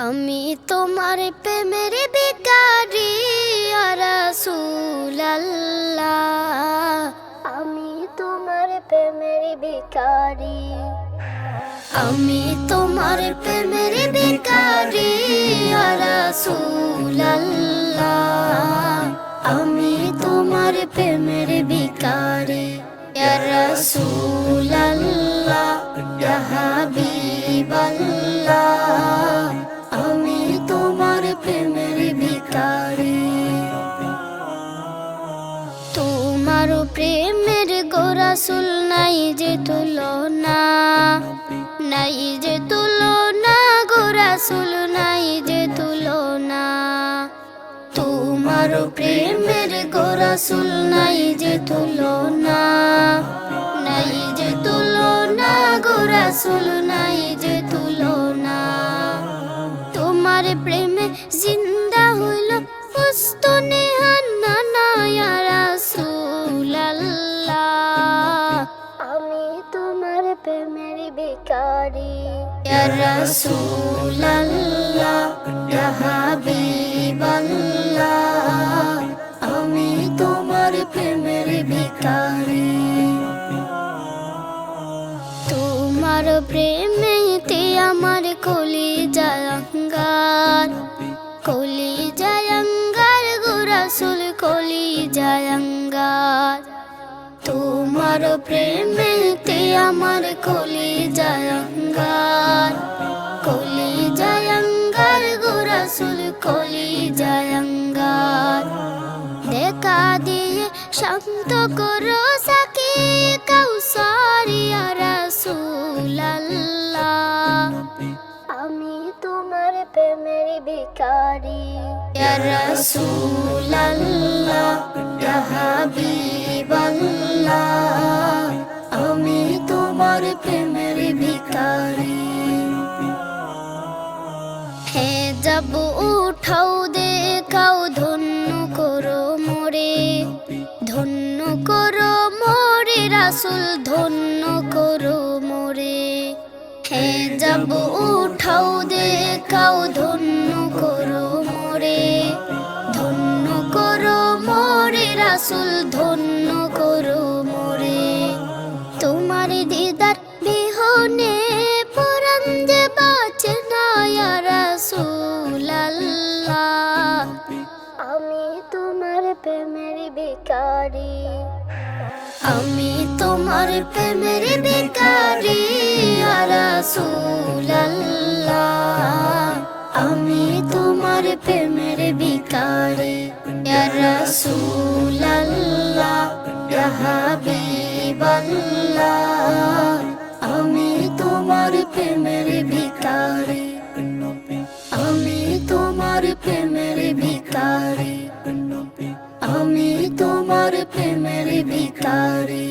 আমি তোমার প্রেমের ভিখারি ইয়া রাসূলুল্লাহ। আমি তোমার প্রেমের ভিখারি। আমি তোমার প্রেমের ভিখারি ইয়া রাসূলুল্লাহ। আমি তোমার প্রেমের ভিখারি ইয়া রাসূলুল্লাহ, ইয়া হাবিবাল্লাহ। আমি তোমার প্রেমের ভিখারি। তোমার প্রেমের গো রাসূল নাই যে তুলনা, নাই যে তুলনা গো রাসূল, নাই যে তুলনা। তোমার প্রেমের গো রাসূল নাই যে তুলনা, নাই যে তুলনা গো রাসূল, নাই যে তুলনা। তোমার প্রেমে জিন্দা হইল উস্তনে হান্নানা ইয়া রাসূলুল্লাহ। আমি তোমার প্রেমের ভিখারি ইয়া রাসূলুল্লাহ, ইয়া হাবিবাল্লাহ। আমি তোমার প্রেমের ভিখারি। তোমার প্রেমেতে আমার কলিজা আঙ্গার, কলিজা আঙ্গার গো রাসূল, কলিজা আঙ্গার। তোমার প্রেমেতে আমার কলিজা আঙ্গার, কলিজা আঙ্গার গো রাসূল, কলিজা আঙ্গার। দেখা দিয়ে শান্ত করো সাকি কাউসার ইয়া রাসূলুল্লাহ। আমি তোমার প্রেমের ভিখারি ইয়া রাসূলুল্লাহ, ইয়া হাবিবাল্লাহ। আমি তোমার প্রেমের ভিখারি। হে যাব উঠাও দেখাও, ধন্য করো মোরে, ধন্য করো মোরে রাসূল, ধন্য করো মোরে। হে যাব উঠাও দেখাও, ধন্য করো মোরে, ধন্য করো মোরে রাসূল, ধন্য করো মোরে। তোমার দিদার বিহনে পরাণ যে বাঁচে না ইয়া রাসূলুল্লাহ। আমি তোমার প্রেমের ভিখারি। আমি তোমার প্রেমের ভিখারি ইয়া রাসূলুল্লাহ। আমি তোমার প্রেমের ভিখারি ইয়া রাসূলুল্লাহ, ইয়া হাবিবাল্লাহ। আমি তোমার প্রেমের ভিখারি। আমি তোমার প্রেমের ভিখারি। আমি তোমার প্রেমের ভিখারি।